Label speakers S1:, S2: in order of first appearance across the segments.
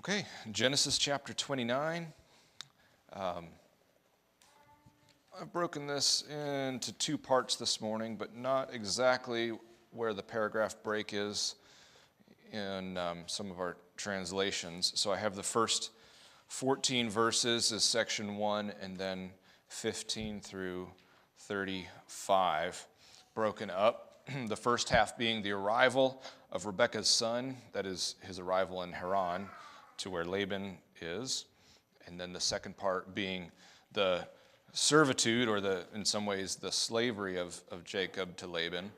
S1: Okay, Genesis chapter 29. I've broken this into two parts this morning, but not exactly where the paragraph break is in some of our translations. So I have the first 14 verses as section 1, and then 15 through 35 broken up. The first half being the arrival of Rebekah's son, that is his arrival in Haran to where Laban is, and then the second part being the servitude, or in some ways the slavery of Jacob to Laban.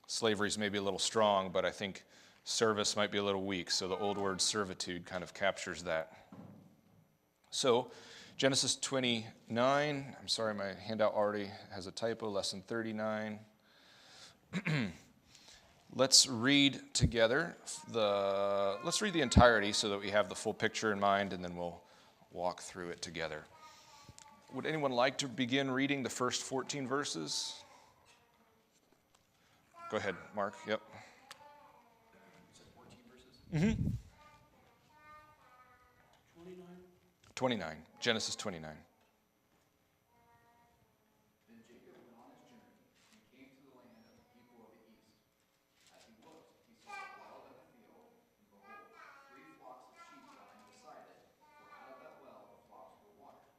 S1: Slavery is maybe a little strong, but I think service might be a little weak, so the old word servitude kind of captures that. So Genesis 29, I'm sorry, my handout already has a typo, lesson 39. Let's read together. Let's read the entirety so that we have the full picture in mind, and then we'll walk through it together. Would anyone like to begin reading the first 14 verses? Go ahead, Mark. Yep.
S2: You said 14 verses?
S1: Mm-hmm.
S2: 29?
S1: 29. Genesis 29.
S2: Then Jacob went on his journey and came to the land of the people of the east. As he looked, he saw a well in the field, and behold, 3 flocks of sheep lying beside it, for out of that well the flocks were watered.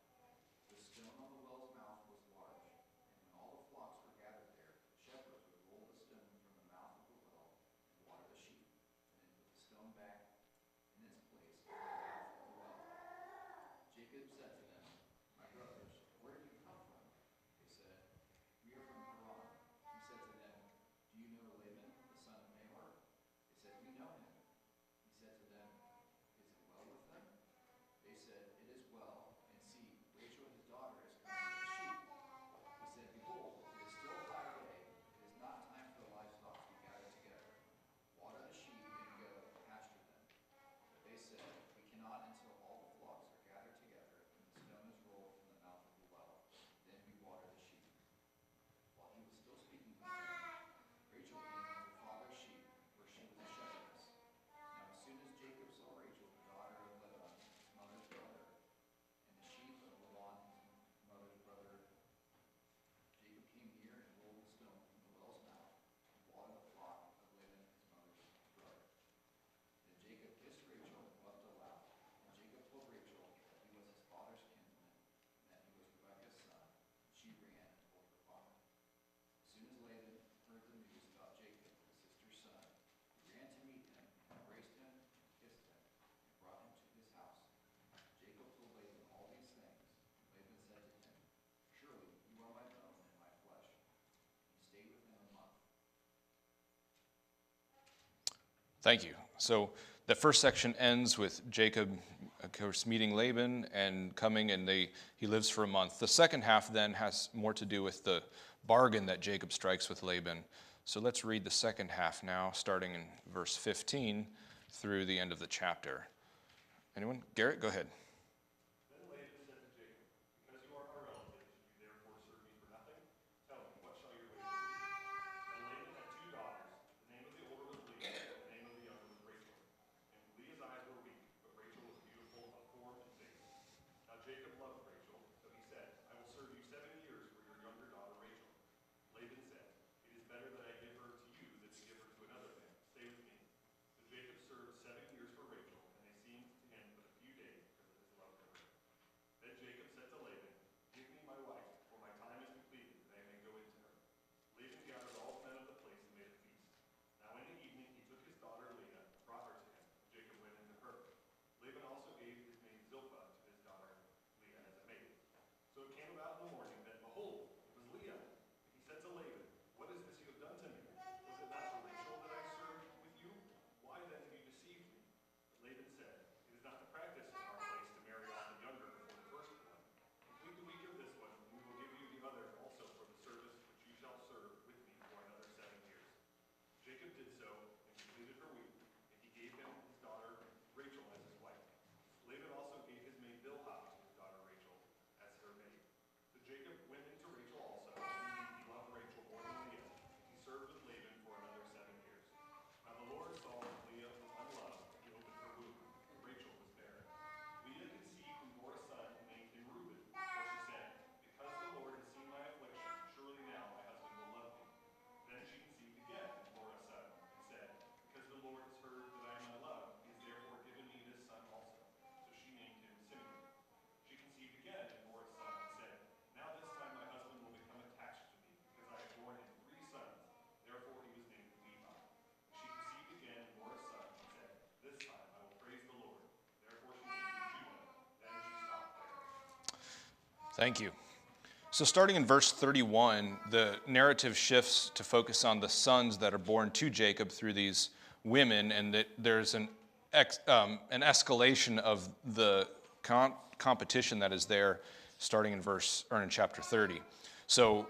S2: The stone on the well's mouth was large, and when all the flocks were gathered there, the shepherds would roll the stone from the mouth of the well and water the sheep, and then put the stone back in its place at the mouth of the well. Jacob said to them, "My brothers, where did you come from?" They said, "We are from Haran." He said to them, "Do you know Laban, the son of Nahor?" They said, "We know him." He said to them, "Is it well with them?" They said, "It is well, and see, Rachel his daughter is coming with the sheep." He said, "Behold, it is still high day. It is not time for the livestock to be gathered together. Water the sheep and go pasture them." But they said, "We cannot until all the flocks are gathered together and the stone is rolled from the mouth of the well. Then we water the sheep." While he was still speaking with them, Rachel came with her father's sheep, for she was a shepherdess. Now as soon as Jacob saw Rachel, the daughter of Laban, his mother's brother, and the sheep of Laban, his mother's brother, Jacob came near and rolled the stone from the well's mouth and watered the flock of Laban, his mother's brother. Then Jacob kissed Rachel and wept aloud. And Jacob told Rachel that he was his father's kinsman, and that he was Rebekah's son. And she ran and told her father. As soon as Laban heard the news about Jacob, his sister's son, he ran to meet him, and embraced him, and kissed him, and brought him to his house. Jacob told Laban all these things, and Laban said to him, "Surely you are my bone and my flesh." And he stayed with him a month.
S1: Thank you. So the first section ends with Jacob, of course, meeting Laban and coming, and he lives for a month. The second half then has more to do with the bargain that Jacob strikes with Laban. So let's read the second half now, starting in verse 15 through the end of the chapter. Anyone? Garrett, go ahead.
S3: Then Laban said to Jacob, "Because you are my relative, should you therefore serve me for nothing? Tell me, what shall your wages be?" Now Laban had 2 daughters. The name of the older was Leah, and the name of the younger was Rachel. And Leah's eyes were weak, but Rachel was beautiful of form and face. Now Jacob loved Rachel, so he said, "I will serve you 7 years for your younger daughter Rachel." Laban said, "It is better that I give her to you than to give her to another man. Stay with me." So Jacob served 7 years for Rachel, and they seemed to him but a few days, because the
S1: Thank you. So starting in verse 31, the narrative shifts to focus on the sons that are born to Jacob through these women, and that there's an escalation of the competition that is there starting in chapter 30. So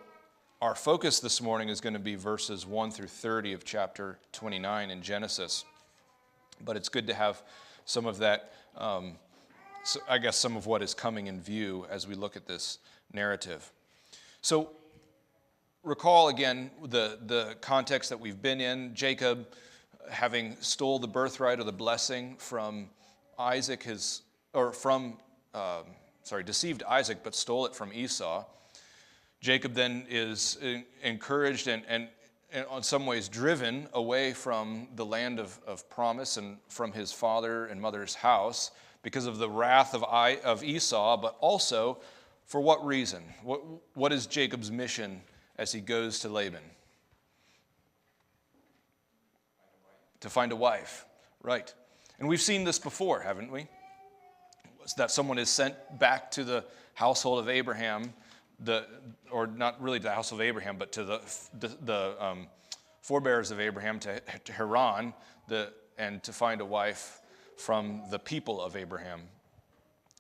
S1: our focus this morning is going to be verses 1 through 30 of chapter 29 in Genesis. But it's good to have some of that, some of what is coming in view as we look at this narrative. So recall again the context that we've been in. Jacob, having stole the birthright or the blessing from Isaac, deceived Isaac, but stole it from Esau. Jacob then is encouraged and in some ways driven away from the land of promise and from his father and mother's house because of the wrath of Esau, but also for what reason? What is Jacob's mission as he goes to Laban? To find a wife, right. And we've seen this before, haven't we? That someone is sent back to the household of Abraham, or not really to the house of Abraham, but to the forebears of Abraham, to Haran, and to find a wife from the people of Abraham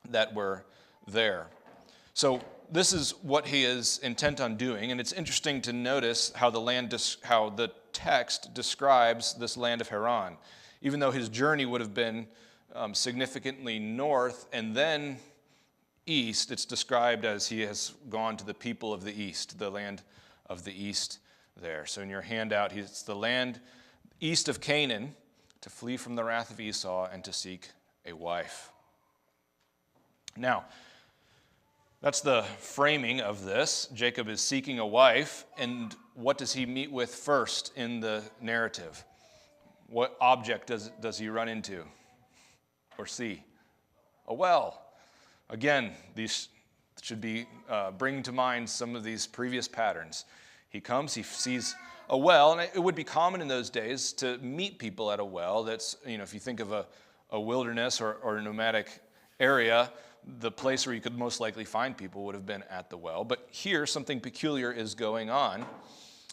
S1: that were there. So this is what he is intent on doing, and it's interesting to notice how the text describes this land of Haran. Even though his journey would have been significantly north and then east, it's described as he has gone to the people of the east, the land of the east there. So in your handout, it's the land east of Canaan, to flee from the wrath of Esau and to seek a wife. Now, that's the framing of this. Jacob is seeking a wife, and what does he meet with first in the narrative? What object does he run into or see? A well. Again, these should be bringing to mind some of these previous patterns. He comes, he sees a well, and it would be common in those days to meet people at a well. That's, if you think of a wilderness or a nomadic area, the place where you could most likely find people would have been at the well. But here, something peculiar is going on.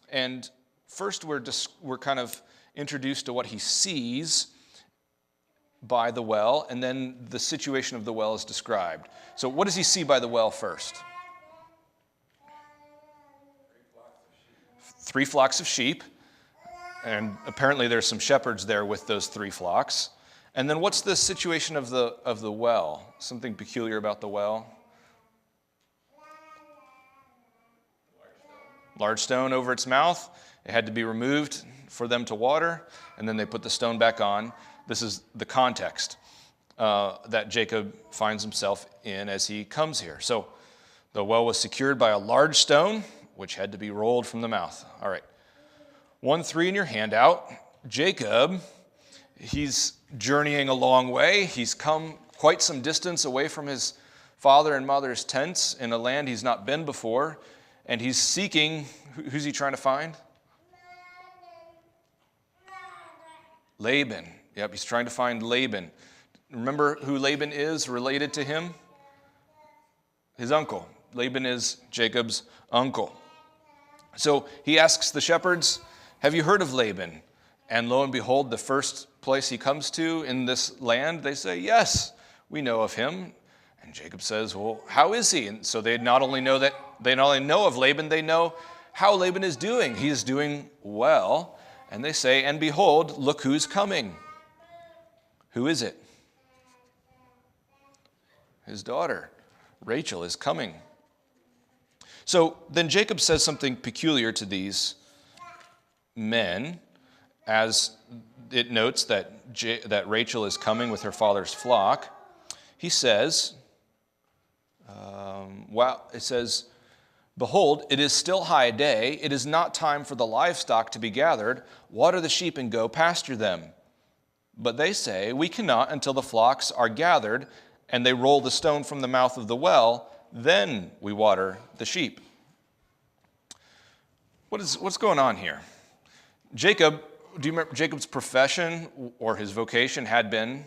S1: And first, we're kind of introduced to what he sees by the well, and then the situation of the well is described. So what does he see by the well first? 3 flocks of sheep, and apparently there's some shepherds there with those 3 flocks. And then what's the situation of the well? Something peculiar about the well? Large stone over its mouth. It had to be removed for them to water, and then they put the stone back on. This is the context that Jacob finds himself in as he comes here. So the well was secured by a large stone, which had to be rolled from the mouth. All right. 1:3 in your handout. Jacob, he's journeying a long way. He's come quite some distance away from his father and mother's tents in a land he's not been before, and he's seeking, who's he trying to find? Laban. Yep, he's trying to find Laban. Remember who Laban is related to him? His uncle. Laban is Jacob's uncle. So he asks the shepherds, have you heard of Laban? And lo and behold, the first place he comes to in this land, they say, yes, we know of him. And Jacob says, well, how is he? And so they not only know of Laban, they know how Laban is doing. He is doing well. And they say, and behold, look who's coming. Who is it? His daughter, Rachel, is coming. So then Jacob says something peculiar to these men, as it notes that Rachel is coming with her father's flock. He says, it says, behold, it is still high day. It is not time for the livestock to be gathered. Water the sheep and go pasture them. But they say, we cannot until the flocks are gathered, and they roll the stone from the mouth of the well. Then we water the sheep. What's going on here? Jacob, do you remember Jacob's profession or his vocation had been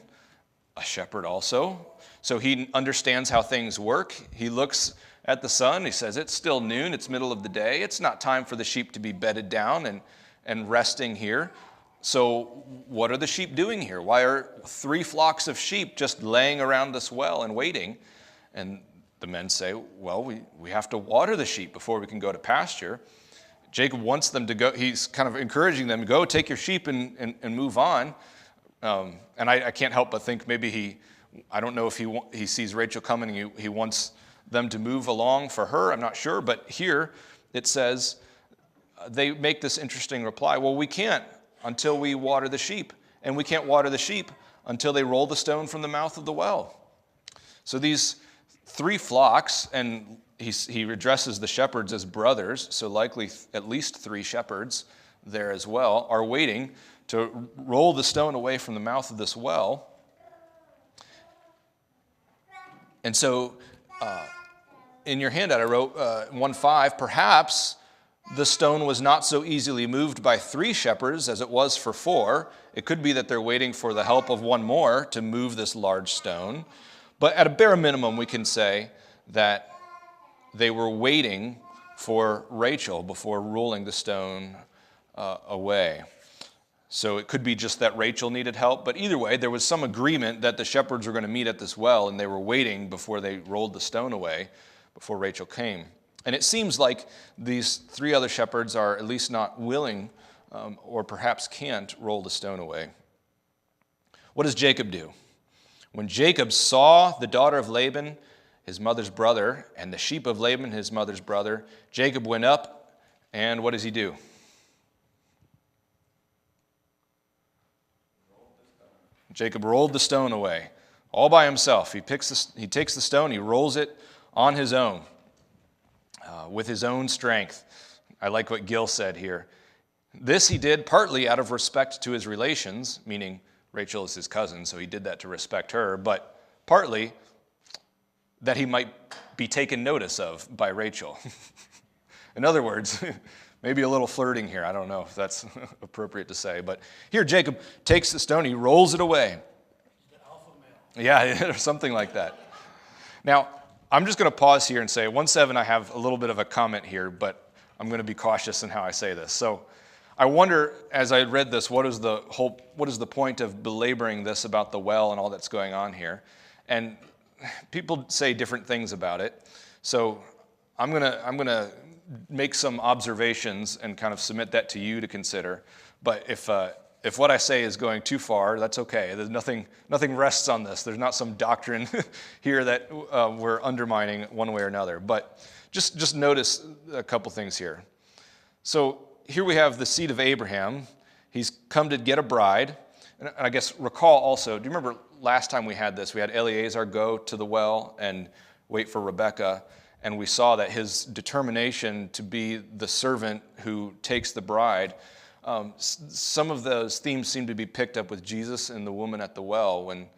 S1: a shepherd also? So he understands how things work. He looks at the sun. He says, it's still noon, it's middle of the day. It's not time for the sheep to be bedded down and resting here. So what are the sheep doing here? Why are 3 flocks of sheep just laying around this well and waiting? And the men say, well, we have to water the sheep before we can go to pasture. Jacob wants them to go. He's kind of encouraging them to go take your sheep and move on. And I can't help but think maybe I don't know if he sees Rachel coming and he wants them to move along for her. I'm not sure. But here it says they make this interesting reply. Well, we can't until we water the sheep. And we can't water the sheep until they roll the stone from the mouth of the well. So these 3 flocks, and he addresses the shepherds as brothers, so likely at least 3 shepherds there as well, are waiting to roll the stone away from the mouth of this well. And so in your handout I wrote 1:5, perhaps the stone was not so easily moved by 3 shepherds as it was for 4. It could be that they're waiting for the help of one more to move this large stone. But at a bare minimum, we can say that they were waiting for Rachel before rolling the stone away. So it could be just that Rachel needed help. But either way, there was some agreement that the shepherds were going to meet at this well, and they were waiting before they rolled the stone away, before Rachel came. And it seems like these 3 other shepherds are at least not willing or perhaps can't roll the stone away. What does Jacob do? When Jacob saw the daughter of Laban, his mother's brother, and the sheep of Laban, his mother's brother, Jacob went up, and what does he do? Jacob rolled the stone away all by himself. He takes the stone, he rolls it on his own. With his own strength. I like what Gil said here. This he did partly out of respect to his relations, meaning Rachel is his cousin, so he did that to respect her, but partly that he might be taken notice of by Rachel. In other words, maybe a little flirting here. I don't know if that's appropriate to say, but here Jacob takes the stone, he rolls it away.
S4: The alpha male.
S1: Yeah, or something like that. Now, I'm just going to pause here and say, 1:7, I have a little bit of a comment here, but I'm going to be cautious in how I say this. So I wonder, as I read this, what is the point of belaboring this about the well and all that's going on here? And people say different things about it. So I'm gonna make some observations and kind of submit that to you to consider. But if what I say is going too far, that's okay. There's nothing rests on this. There's not some doctrine here that we're undermining one way or another. But just notice a couple things here. So here we have the seed of Abraham. He's come to get a bride. And I guess recall also, do you remember last time we had this? We had Eleazar go to the well and wait for Rebekah. And we saw that his determination to be the servant who takes the bride, some of those themes seem to be picked up with Jesus and the woman at the well when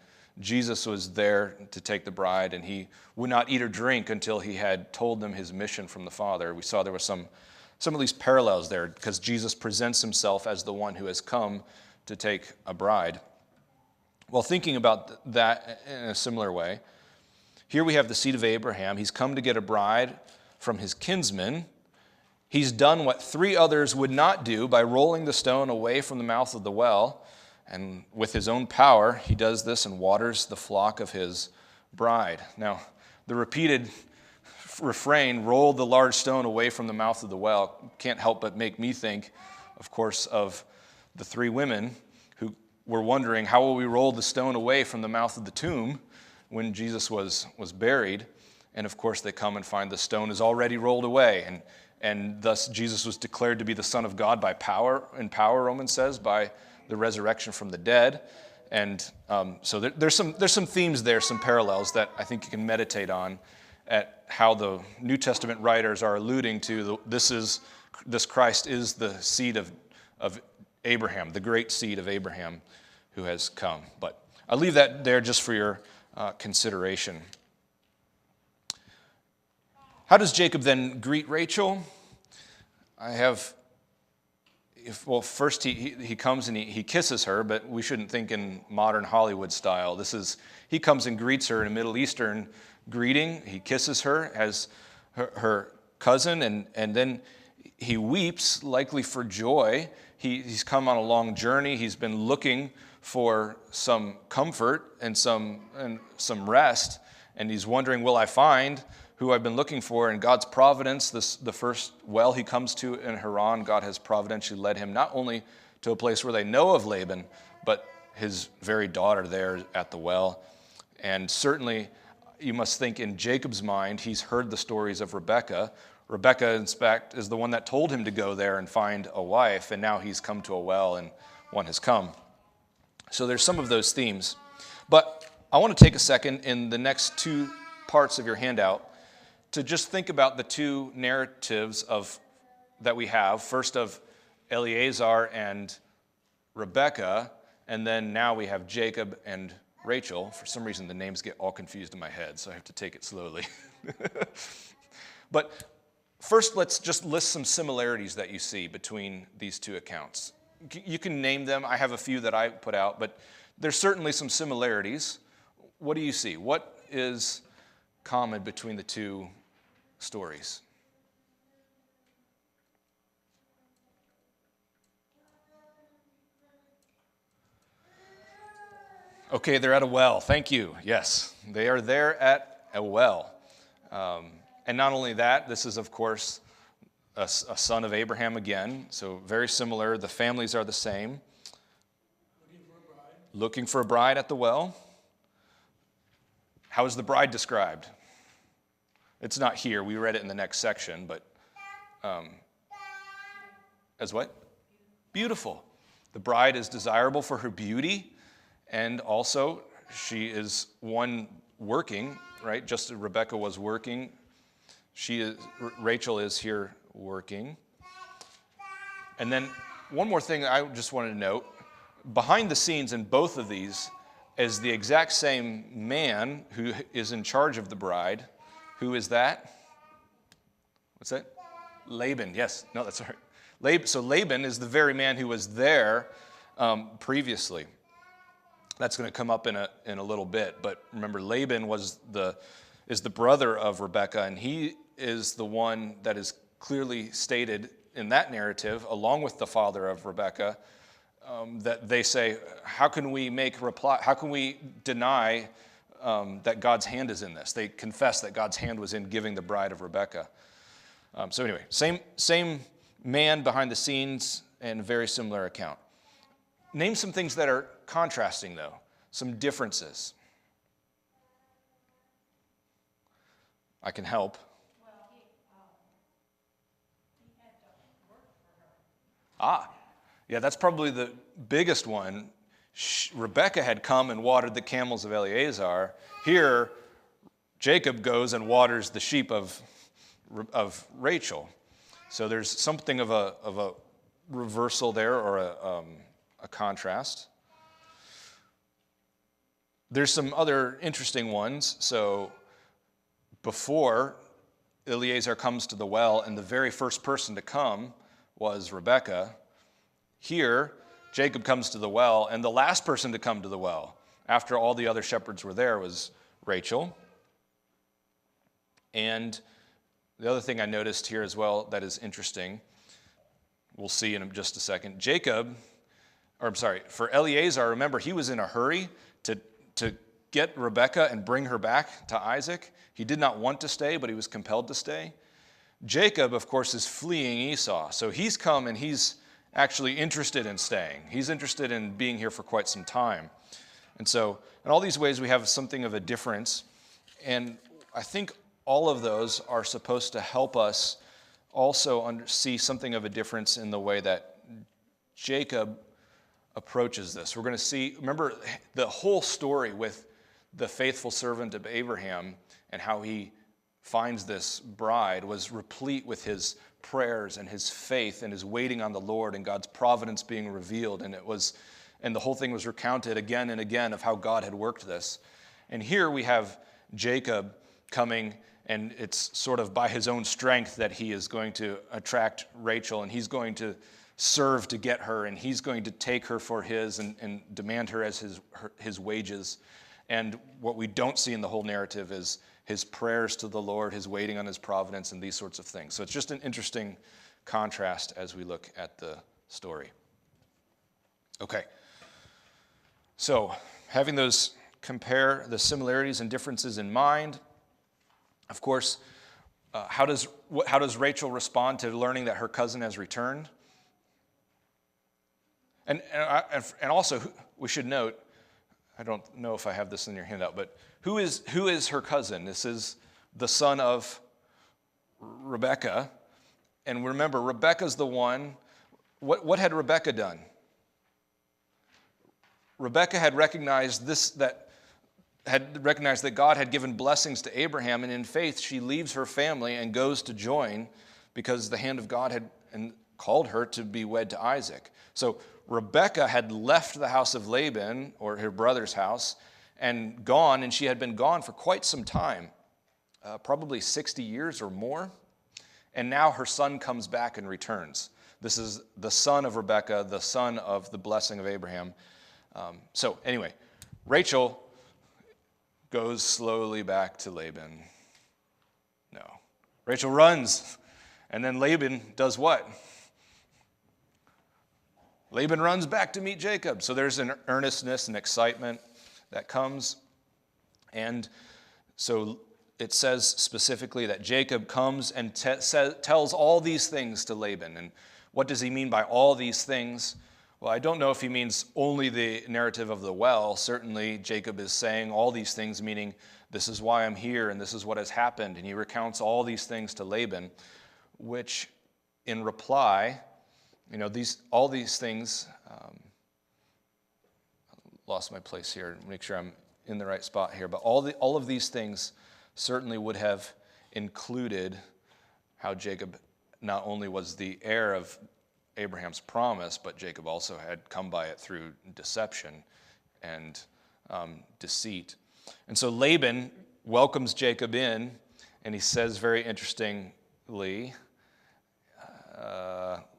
S1: Jesus was there to take the bride and he would not eat or drink until he had told them his mission from the Father. We saw there was some of these parallels there because Jesus presents himself as the one who has come to take a bride. Well, thinking about that in a similar way, here we have the seed of Abraham. He's come to get a bride from his kinsman. He's done what 3 others would not do by rolling the stone away from the mouth of the well. And with his own power, he does this and waters the flock of his bride. Now, the repeated refrain, roll the large stone away from the mouth of the well, can't help but make me think, of course, of the 3 women who were wondering, how will we roll the stone away from the mouth of the tomb when Jesus was buried? And of course, they come and find the stone is already rolled away. And thus, Jesus was declared to be the Son of God by power, Romans says, by the resurrection from the dead. And so there's some themes there, some parallels that I think you can meditate on at how the New Testament writers are alluding to this Christ is the seed of Abraham, the great seed of Abraham who has come. But I'll leave that there just for your consideration. How does Jacob then greet Rachel? First he comes and he kisses her, but we shouldn't think in modern Hollywood style. He comes and greets her in a Middle Eastern greeting. He kisses her, as her cousin, and then he weeps, likely for joy. He's come on a long journey. He's been looking for some comfort and some rest, and he's wondering, will I find who I've been looking for? In God's providence, the first well he comes to in Haran, God has providentially led him not only to a place where they know of Laban, but his very daughter there at the well. And certainly, you must think in Jacob's mind, he's heard the stories of Rebekah. Rebekah, in fact, is the one that told him to go there and find a wife, and now he's come to a well and one has come. So there's some of those themes. But I want to take a second in the next two parts of your handout to just think about the two narratives that we have. First of Eleazar and Rebekah, and then now we have Jacob and Rachel. For some reason, the names get all confused in my head, so I have to take it slowly. But first, let's just list some similarities that you see between these two accounts. You can name them. I have a few that I put out, but there's certainly some similarities. What do you see? What is common between the two stories? Okay, they're at a well. Thank you. Yes, they are there at a well. And not only that, this is, of course, a son of Abraham again, so very similar. The families are the same. Looking for a bride at the well. How is the bride described? It's not here. We read it in the next section, but as what? Beautiful. The bride is desirable for her beauty, and also she is one working, right? Just as Rebekah was working, Rachel is here working. And then one more thing I just wanted to note, behind the scenes in both of these is the exact same man who is in charge of the bride. Who is that? What's that? Laban. Yes. No, that's all right. So Laban is the very man who was there previously. That's going to come up in a little bit. But remember, Laban is the brother of Rebekah, and he is the one that is clearly stated in that narrative, along with the father of Rebekah, that they say, how can we deny that God's hand is in this? They confess that God's hand was in giving the bride of Rebekah. So anyway, same man behind the scenes and very similar account. Name some things that are contrasting, though, some differences. I can help.
S5: Well, he had to work for her.
S1: Yeah, that's probably the biggest one. Rebekah had come and watered the camels of Eleazar. Here, Jacob goes and waters the sheep of Rachel. So there's something of a reversal there, or a contrast. There's some other interesting ones. So before Eleazar comes to the well, and the very first person to come was Rebekah, here Jacob comes to the well, and the last person to come to the well, after all the other shepherds were there, was Rachel. And the other thing I noticed here as well that is interesting, we'll see in just a second, for Eleazar, remember, he was in a hurry to get Rebekah and bring her back to Isaac. He did not want to stay, but he was compelled to stay. Jacob, of course, is fleeing Esau. So he's come and he's actually interested in staying. He's interested in being here for quite some time. And so in all these ways, we have something of a difference. And I think all of those are supposed to help us also see something of a difference in the way that Jacob approaches this. We're going to see, remember, the whole story with the faithful servant of Abraham and how he finds this bride was replete with his prayers and his faith and his waiting on the Lord and God's providence being revealed. And the whole thing was recounted again and again of how God had worked this. And here we have Jacob coming, and it's sort of by his own strength that he is going to attract Rachel, and he's going to serve to get her, and he's going to take her for his and demand her as his wages. And what we don't see in the whole narrative is his prayers to the Lord, his waiting on his providence, and these sorts of things. So it's just an interesting contrast as we look at the story. Okay. So having those compare the similarities and differences in mind, of course, how does Rachel respond to learning that her cousin has returned? And also, we should note, I don't know if I have this in your handout, but who is her cousin? This is the son of Rebekah. And remember, Rebekah's the one, what had Rebekah done? Rebekah had recognized that God had given blessings to Abraham, and in faith she leaves her family and goes to join because the hand of God had called her to be wed to Isaac. So Rebekah had left the house of Laban, or her brother's house, and gone, and she had been gone for quite some time, probably 60 years or more, and now her son comes back and returns. This is the son of Rebekah, the son of the blessing of Abraham. So anyway, Rachel goes slowly back to Laban. No. Rachel runs, and then Laban does what? Laban runs back to meet Jacob. So there's an earnestness and excitement that comes. And so it says specifically that Jacob comes and tells all these things to Laban. And what does he mean by all these things? Well, I don't know if he means only the narrative of the well. Certainly, Jacob is saying all these things, meaning this is why I'm here and this is what has happened. And he recounts all these things to Laban, which in reply, all these things, lost my place here, make sure I'm in the right spot here, but all of these things certainly would have included how Jacob not only was the heir of Abraham's promise, but Jacob also had come by it through deception and deceit. And so Laban welcomes Jacob in, and he says very interestingly,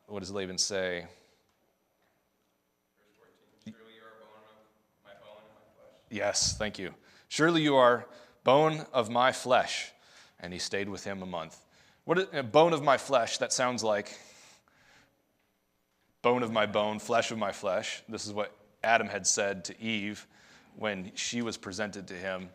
S1: what does Laban say? Verse 14, surely you are bone of my bone and my flesh. Yes, thank you. Surely you are bone of my flesh. And he stayed with him a month. Bone of my flesh, that sounds like bone of my bone, flesh of my flesh. This is what Adam had said to Eve when she was presented to him.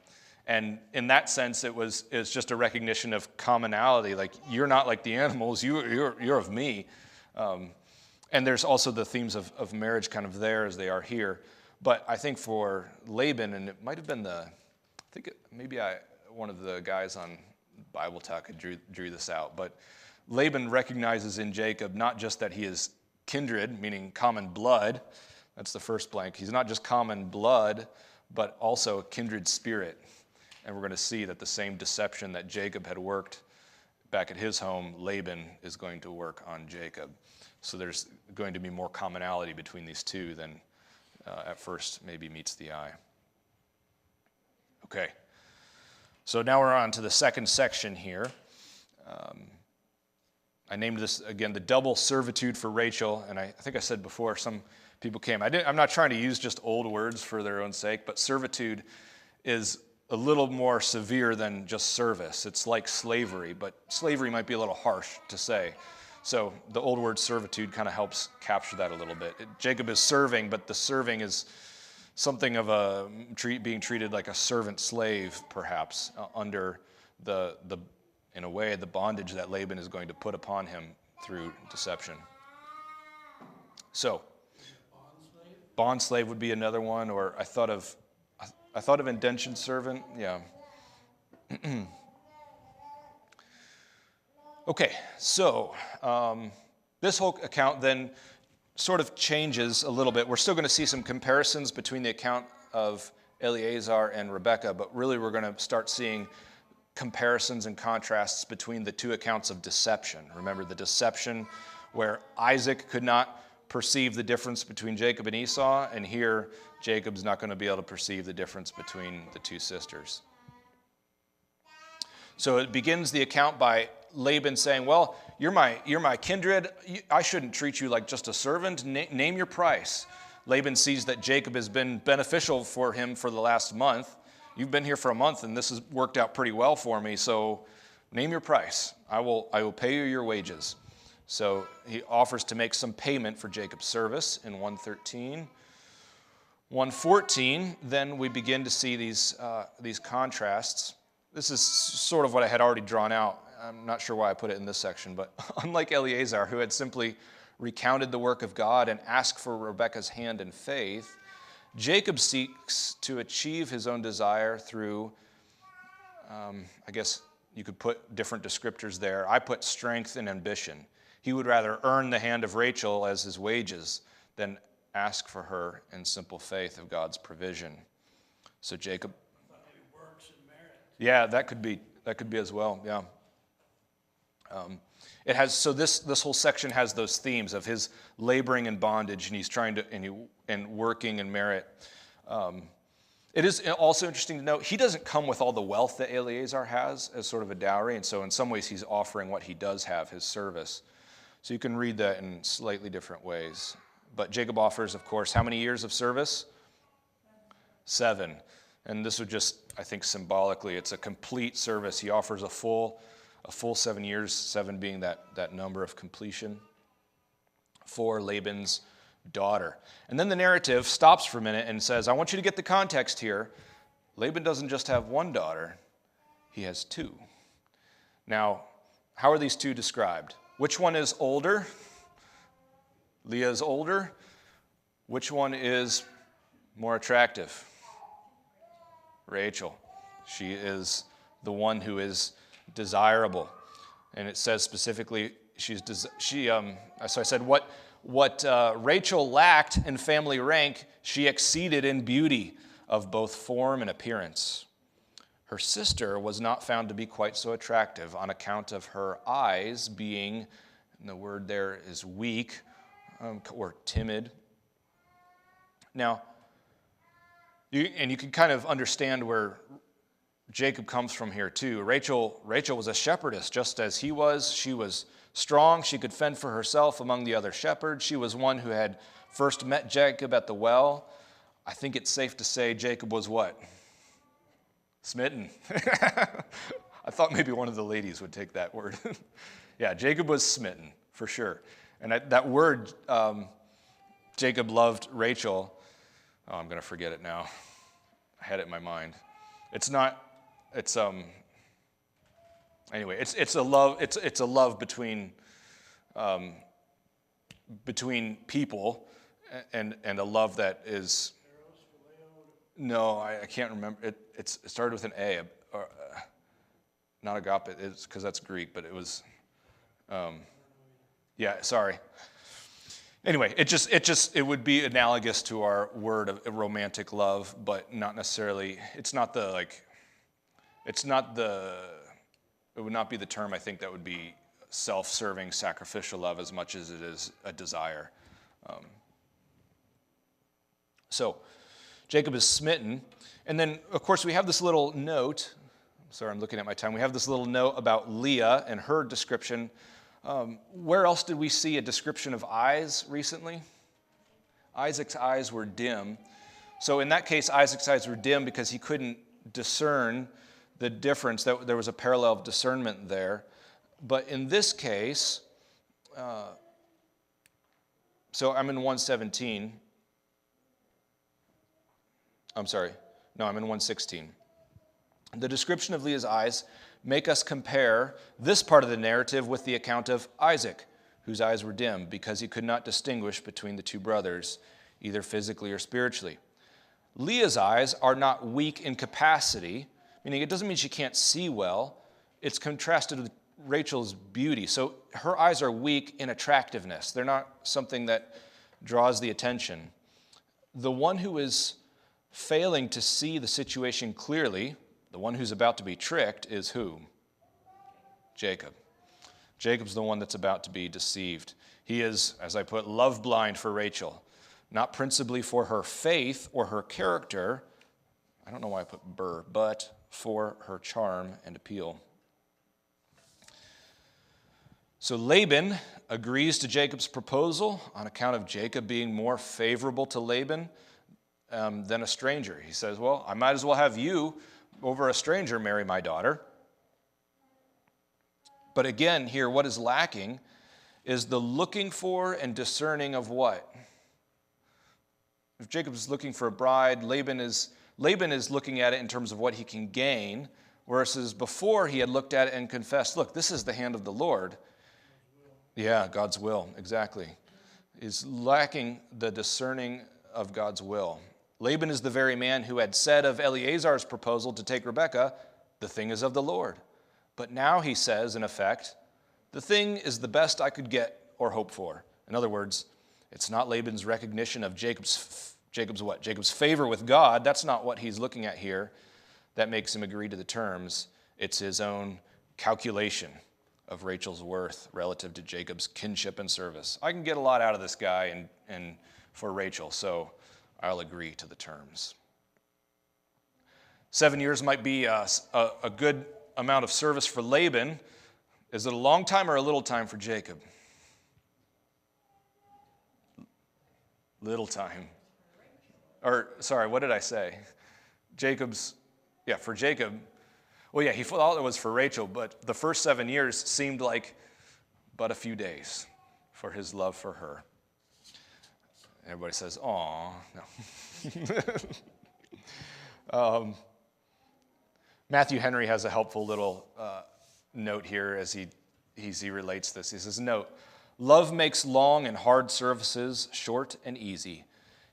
S1: And in that sense, it's just a recognition of commonality. Like, you're not like the animals, you're of me. And there's also the themes of marriage kind of there as they are here. But I think for Laban, and it might have been one of the guys on Bible Talk drew this out, but Laban recognizes in Jacob not just that he is kindred, meaning common blood. That's the first blank. He's not just common blood, but also a kindred spirit. And we're going to see that the same deception that Jacob had worked back at his home, Laban is going to work on Jacob. So there's going to be more commonality between these two than at first maybe meets the eye. Okay. So now we're on to the second section here. I named this, again, the double servitude for Rachel. And I think I said before, some people came. I'm not trying to use just old words for their own sake, but servitude is a little more severe than just service. It's like slavery, but slavery might be a little harsh to say. So the old word servitude kind of helps capture that a little bit. Jacob is serving, but the serving is something of being treated like a servant slave, perhaps, under in a way, the bondage that Laban is going to put upon him through deception. So, bond slave would be another one, or I thought of indentured servant. Yeah. Okay, so this whole account then sort of changes a little bit. We're still going to see some comparisons between the account of Eleazar and Rebekah, but really we're going to start seeing comparisons and contrasts between the two accounts of deception. Remember the deception where Isaac could not perceive the difference between Jacob and Esau, and here Jacob's not going to be able to perceive the difference between the two sisters. So it begins the account by Laban saying, well, you're my kindred. I shouldn't treat you like just a servant. Name your price. Laban sees that Jacob has been beneficial for him for the last month, you've been here for a month and this has worked out pretty well for me, so name your price. I will pay you your wages. So he offers to make some payment for Jacob's service in 1:13. 1:14, then we begin to see these contrasts. This is sort of what I had already drawn out. I'm not sure why I put it in this section, but unlike Eleazar, who had simply recounted the work of God and asked for Rebekah's hand in faith, Jacob seeks to achieve his own desire through, I guess you could put different descriptors there. I put strength and ambition. He would rather earn the hand of Rachel as his wages than ask for her in simple faith of God's provision. So Jacob,
S4: Works and merit.
S1: yeah, that could be as well. Yeah, it has. So this whole section has those themes of his laboring in bondage, and he's trying to and working in merit. It is also interesting to note he doesn't come with all the wealth that Eleazar has as sort of a dowry, and so in some ways he's offering what he does have, his service. So you can read that in slightly different ways. But Jacob offers, of course, how many years of service? 7. And this would just, I think symbolically, it's a complete service. He offers a full 7 years, 7 being that number of completion, for Laban's daughter. And then the narrative stops for a minute and says, I want you to get the context here. Laban doesn't just have one daughter, he has 2. Now, how are these 2 described? Which one is older? Leah is older. Which one is more attractive? Rachel. She is the one who is desirable. And it says specifically, so I said what Rachel lacked in family rank, she exceeded in beauty of both form and appearance. Her sister was not found to be quite so attractive on account of her eyes being, and the word there is weak, or timid. Now, you can kind of understand where Jacob comes from here too. Rachel was a shepherdess just as he was. She was strong. She could fend for herself among the other shepherds. She was one who had first met Jacob at the well. I think it's safe to say Jacob was what? Smitten. I thought maybe one of the ladies would take that word. Yeah, Jacob was smitten, for sure. And that word, Jacob loved Rachel. Oh, I'm going to forget it now. I had it in my mind. Anyway, it's a love between people, and a love that is, no, I can't remember. It started with an A, or, not agape, it's because that's Greek, but it was, yeah, sorry. Anyway, it would be analogous to our word of romantic love, but not necessarily, it would not be the term I think that would be self-serving, sacrificial love as much as it is a desire. So, Jacob is smitten, and then, of course, we have this little note. Sorry, I'm looking at my time. We have this little note about Leah and her description. Where else did we see a description of eyes recently? Isaac's eyes were dim. So in that case, Isaac's eyes were dim because he couldn't discern the difference. That there was a parallel of discernment there. But in this case, so I'm in 1:17. I'm sorry. No, I'm in 1:16. The description of Leah's eyes make us compare this part of the narrative with the account of Isaac, whose eyes were dim because he could not distinguish between the 2 brothers, either physically or spiritually. Leah's eyes are not weak in capacity, meaning it doesn't mean she can't see well. It's contrasted with Rachel's beauty. So her eyes are weak in attractiveness. They're not something that draws the attention. The one who is failing to see the situation clearly, the one who's about to be tricked, is who? Jacob. Jacob's the one that's about to be deceived. He is, as I put, love blind for Rachel, not principally for her faith or her character. I don't know why I put burr, but for her charm and appeal. So Laban agrees to Jacob's proposal on account of Jacob being more favorable to Laban than a stranger. He says, well, I might as well have you over a stranger marry my daughter. But again, here, what is lacking is the looking for and discerning of what? If Jacob is looking for a bride, Laban is looking at it in terms of what he can gain, whereas before he had looked at it and confessed, look, this is the hand of the Lord. Yeah, God's will, exactly. Is lacking the discerning of God's will. Laban is the very man who had said of Eleazar's proposal to take Rebekah, the thing is of the Lord. But now he says, in effect, the thing is the best I could get or hope for. In other words, it's not Laban's recognition of Jacob's what? Jacob's favor with God. That's not what he's looking at here. That makes him agree to the terms. It's his own calculation of Rachel's worth relative to Jacob's kinship and service. I can get a lot out of this guy and for Rachel, so I'll agree to the terms. 7 years might be a good amount of service for Laban. Is it a long time or a little time for Jacob? Little time. Or, sorry, what did I say? For Jacob. Well, yeah, he thought it was for Rachel, but the first 7 years seemed like but a few days for his love for her. Everybody says, aw, no. Matthew Henry has a helpful little note here as he relates this. He says, note, love makes long and hard services short and easy.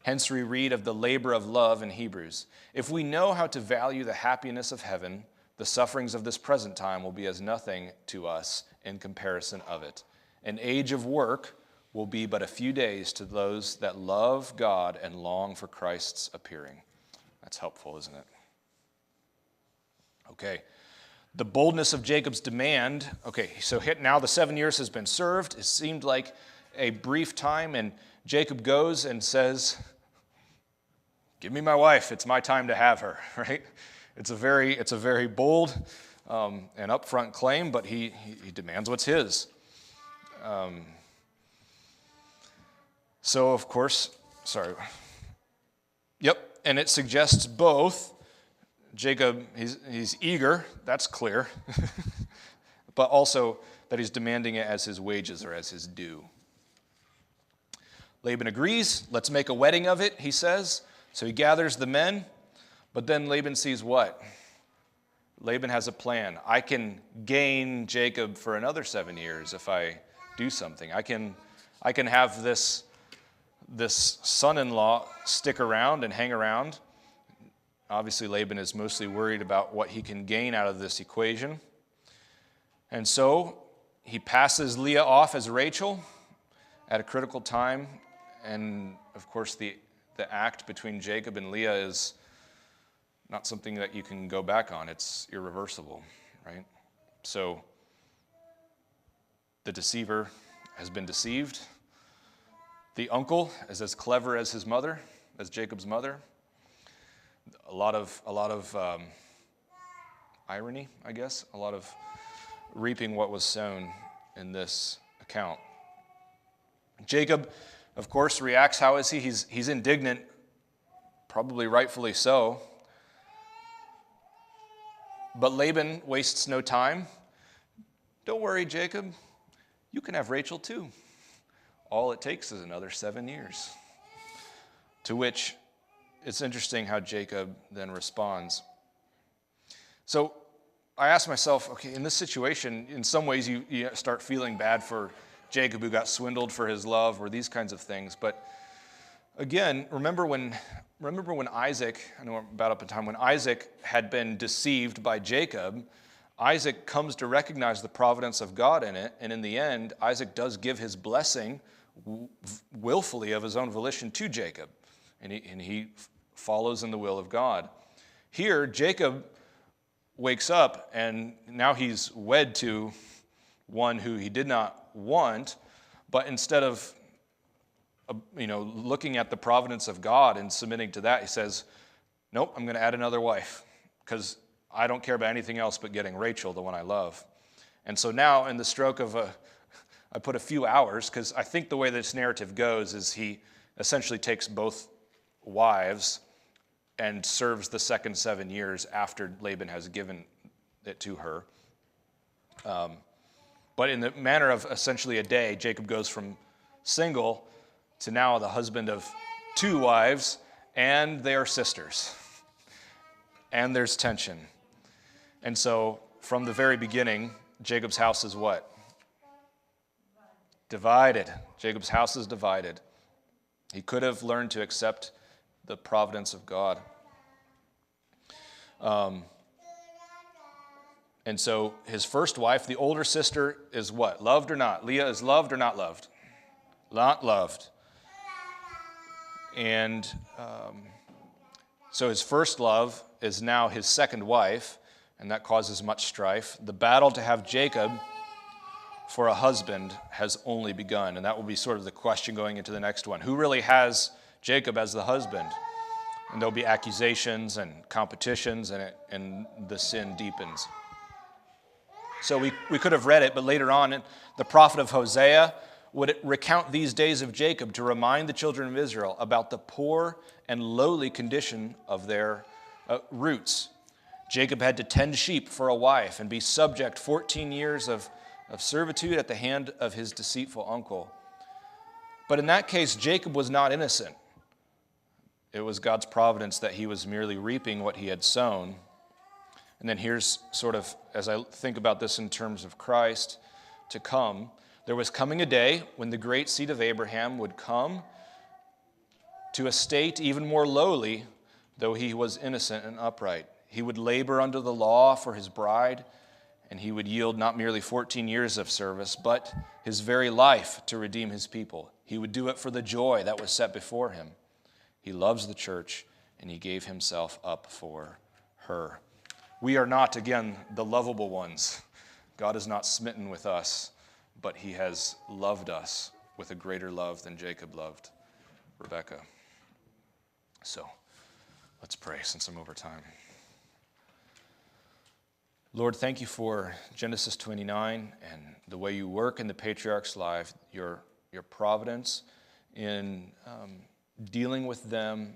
S1: Hence we read of the labor of love in Hebrews. If we know how to value the happiness of heaven, the sufferings of this present time will be as nothing to us in comparison of it. An age of work will be but a few days to those that love God and long for Christ's appearing. That's helpful, isn't it? Okay. The boldness of Jacob's demand. Okay, so now the 7 years has been served. It seemed like a brief time, and Jacob goes and says, give me my wife. It's my time to have her, right? It's a very bold and upfront claim, but he demands what's his. So, of course, and it suggests both. Jacob, he's eager, that's clear, but also that he's demanding it as his wages or as his due. Laban agrees, let's make a wedding of it, he says. So he gathers the men, but then Laban sees what? Laban has a plan. I can gain Jacob for another 7 years if I do something. I can have this son-in-law stick around and hang around. Obviously, Laban is mostly worried about what he can gain out of this equation. And so he passes Leah off as Rachel at a critical time. And, of course, the act between Jacob and Leah is not something that you can go back on. It's irreversible, right? So the deceiver has been deceived. The uncle is as clever as his mother, as Jacob's mother. A lot of irony, I guess. A lot of reaping what was sown in this account. Jacob, of course, reacts. How is he? He's indignant, probably rightfully so. But Laban wastes no time. Don't worry, Jacob. You can have Rachel too. All it takes is another 7 years. To which it's interesting how Jacob then responds. So I asked myself, okay, in this situation, in some ways you start feeling bad for Jacob who got swindled for his love or these kinds of things. But again, remember when Isaac, I know we're about up in time, when Isaac had been deceived by Jacob, Isaac comes to recognize the providence of God in it, and in the end, Isaac does give his blessing willfully of his own volition to Jacob. And he follows in the will of God. Here, Jacob wakes up, and now he's wed to one who he did not want, but instead of looking at the providence of God and submitting to that, he says, nope, I'm going to add another wife, because I don't care about anything else but getting Rachel, the one I love. And so now, in the stroke of I put a few hours, because I think the way this narrative goes is he essentially takes both wives and serves the second 7 years after Laban has given it to her. But in the manner of essentially a day, Jacob goes from single to now the husband of 2 wives, and they are sisters. And there's tension. And so from the very beginning, Jacob's house is what? Divided. Jacob's house is divided. He could have learned to accept the providence of God. And so his first wife, the older sister, is what? Loved or not? Leah is loved or not loved? Not loved. And so his first love is now his second wife, and that causes much strife. The battle to have Jacob for a husband has only begun, and that will be sort of the question going into the next one. Who really has Jacob as the husband? And there'll be accusations and competitions, and the sin deepens. So we could have read it, but later on, the prophet of Hosea would recount these days of Jacob to remind the children of Israel about the poor and lowly condition of their roots. Jacob had to tend sheep for a wife and be subject 14 years of servitude at the hand of his deceitful uncle. But in that case, Jacob was not innocent. It was God's providence that he was merely reaping what he had sown. And then here's sort of, as I think about this in terms of Christ to come, there was coming a day when the great seed of Abraham would come to a state even more lowly, though he was innocent and upright. He would labor under the law for his bride, and he would yield not merely 14 years of service, but his very life to redeem his people. He would do it for the joy that was set before him. He loves the church, and he gave himself up for her. We are not, again, the lovable ones. God is not smitten with us, but he has loved us with a greater love than Jacob loved Rebekah. So, let's pray since I'm over time. Lord, thank you for Genesis 29 and the way you work in the patriarch's life, your providence in dealing with them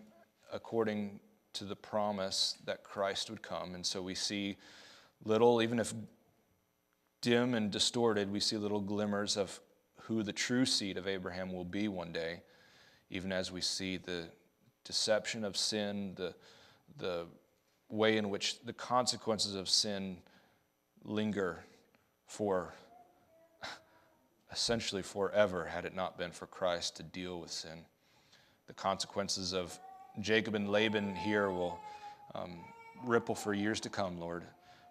S1: according to the promise that Christ would come. And so we see little, even if dim and distorted, we see little glimmers of who the true seed of Abraham will be one day, even as we see the deception of sin, the way in which the consequences of sin linger for essentially forever had it not been for Christ to deal with sin. The consequences of Jacob and Laban here will ripple for years to come, Lord.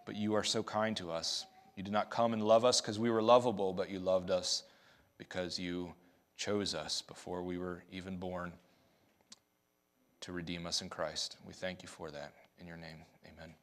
S1: But you are so kind to us. You did not come and love us because we were lovable, but you loved us because you chose us before we were even born to redeem us in Christ. We thank you for that. In your name, amen.